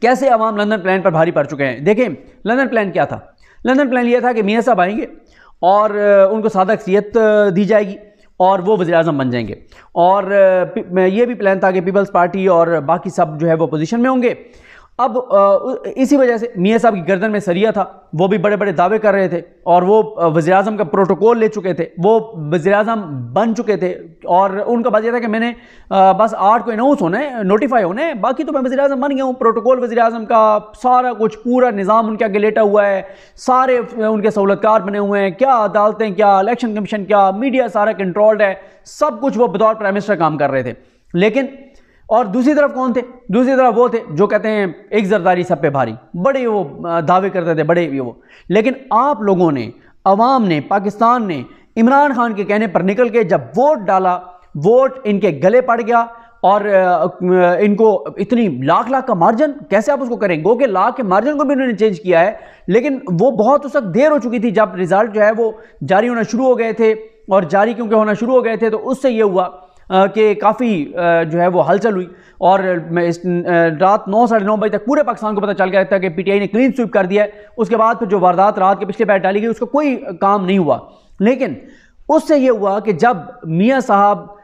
कैसे अवाम London plan पर भारी पड़ चुके हैं। देखें लंदन प्लान क्या था। लंदन प्लान यह था कि मियाँ साहब आएंगे और उनको सादा अक्सियत दी जाएगी और वो वज़ीर आज़म बन जाएंगे। और ये भी प्लान था कि पीपल्स पार्टी और बाकी सब जो है वो पोजीशन में होंगे। अब इसी वजह से मियाँ साहब की गर्दन में सरिया था, वो भी बड़े बड़े दावे कर रहे थे और वो वज़ीर आज़म का प्रोटोकॉल ले चुके थे, वो वज़ीर आज़म बन चुके थे। और उनका बात यह था कि मैंने बस 8 को अनाउंस होना है, नोटिफाई होना है, बाकी तो मैं वज़ीर आज़म बन गया हूँ। प्रोटोकॉल वज़ीर आज़म का सारा कुछ पूरा निज़ाम उनके आगे लेटा हुआ है, सारे उनके सहूलतकार बने हुए हैं, क्या अदालतें, क्या इलेक्शन कमीशन, क्या मीडिया, सारा कंट्रोल्ड है, सब कुछ वो बतौर प्राइम मिनिस्टर काम कर रहे थे। लेकिन और दूसरी तरफ कौन थे? दूसरी तरफ वो थे जो कहते हैं एक जरदारी सब पे भारी, बड़े वो दावे करते थे, बड़े वो। लेकिन आप लोगों ने, अवाम ने, पाकिस्तान ने इमरान खान के कहने पर निकल के जब वोट डाला, वोट इनके गले पड़ गया और इनको इतनी लाख का मार्जिन, कैसे आप उसको करें, गो के लाख के मार्जिन को भी उन्होंने चेंज किया है। लेकिन वो बहुत उस वक्त देर हो चुकी थी जब रिजल्ट जो है वो जारी होना शुरू हो गए थे। और जारी क्योंकि होना शुरू हो गए थे तो उससे ये हुआ कि काफ़ी जो है वो हलचल हुई। और रात 9 साढ़े 9 बजे तक पूरे पाकिस्तान को पता चल गया था कि पीटीआई ने क्लीन स्वीप कर दिया है। उसके बाद फिर जो वारदात रात के पिछले पैर डाली गई उसका कोई काम नहीं हुआ। लेकिन उससे ये हुआ कि जब मियाँ साहब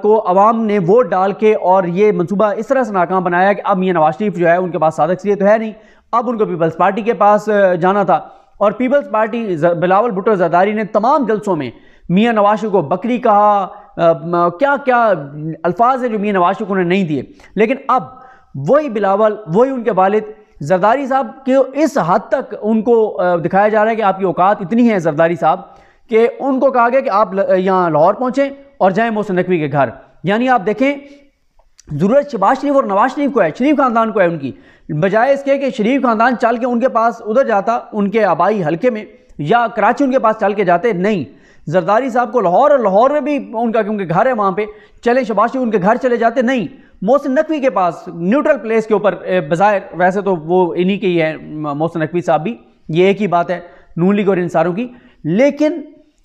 को अवाम ने वोट डाल के और ये मंसूबा इस तरह से नाकाम बनाया कि अब मियाँ नवाज शरीफ जो है उनके पास सादा अक्सरियत तो है नहीं, अब उनको पीपल्स पार्टी के पास जाना था। और पीपल्स पार्टी बिलावल भुट्टो जरदारी ने तमाम जलसों में मियाँ नवाज शरीफ को बकरी कहा, क्या क्या अल्फाज है जो मियाँ नवाज शरीफ को उन्होंने नहीं दिए। लेकिन अब वही बिलावल, वही उनके वालिद जरदारी साहब के इस हद तक उनको दिखाया जा रहा है कि आपकी औकात इतनी है जरदारी साहब कि उनको कहा गया कि आप यहाँ लाहौर पहुँचें और जाएँ मोहसिन नकवी के घर। यानी आप देखें ज़रूरत शहबाज शरीफ और नवाज शरीफ को है, शरीफ खानदान को है उनकी, बजाय इसके कि शरीफ खानदान चल के उनके पास उधर जाता, उनके आबाई हल्के में, या कराची उनके पास चल के जाते। नहीं, जरदारी साहब को लाहौर, और लाहौर में भी उनका क्योंकि घर है वहाँ पे, चले शहबाज शरीफ उनके घर चले जाते। नहीं, मोहसिन नकवी के पास, न्यूट्रल प्लेस के ऊपर, बज़ाहिर वैसे तो वो इन्हीं के ही है मोहसिन नकवी साहब भी, ये एक ही बात है नून लीग और इन सारों की। लेकिन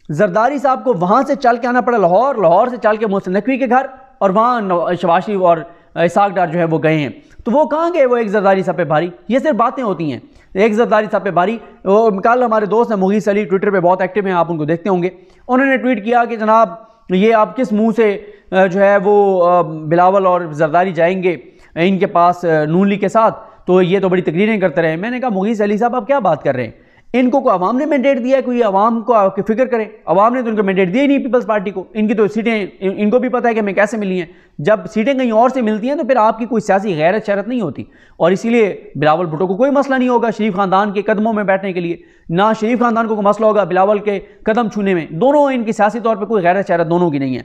जरदारी साहब को वहाँ से चल के आना पड़ा लाहौर, लाहौर से चल के मोहसिन नकवी के घर, और वहाँ शहबाज शरीफ और इसाक डार जो है वो गए हैं। तो वो कहाँ गए? वो एक जरदारी साहब पे भारी। ये सिर्फ बातें होती हैं, एक जरदारी साहब पे भारी। वो कल हमारे दोस्त हैं मुगीस अली, ट्विटर पे बहुत एक्टिव हैं, आप उनको देखते होंगे, उन्होंने ट्वीट किया कि जनाब ये आप किस मुंह से जो है वो बिलावल और जरदारी जाएंगे इनके पास नून लीग के साथ, तो ये तो बड़ी तकरीरें करते रहे। मैंने कहा मुगीस अली साहब आप क्या बात कर रहे हैं? इनको को अवाम ने मैंडेट दिया है, कोई अवाम को आके फिक्र करे। अवाम ने तो उनको मैंडेट दिया ही नहीं पीपल्स पार्टी को। इनकी तो सीटें इनको भी पता है कि हमें कैसे मिली हैं। जब सीटें कहीं और से मिलती हैं तो फिर आपकी कोई सियासी गैरत शरत नहीं होती, और इसीलिए बिलावल भुट्टो को कोई मसला नहीं होगा शरीफ खानदान के कदमों में बैठने के लिए, ना शरीफ खानदान को कोई मसला होगा बिलावल के कदम छूने में। दोनों इनकी सियासी तौर पर कोई गैरत शरत दोनों की नहीं है।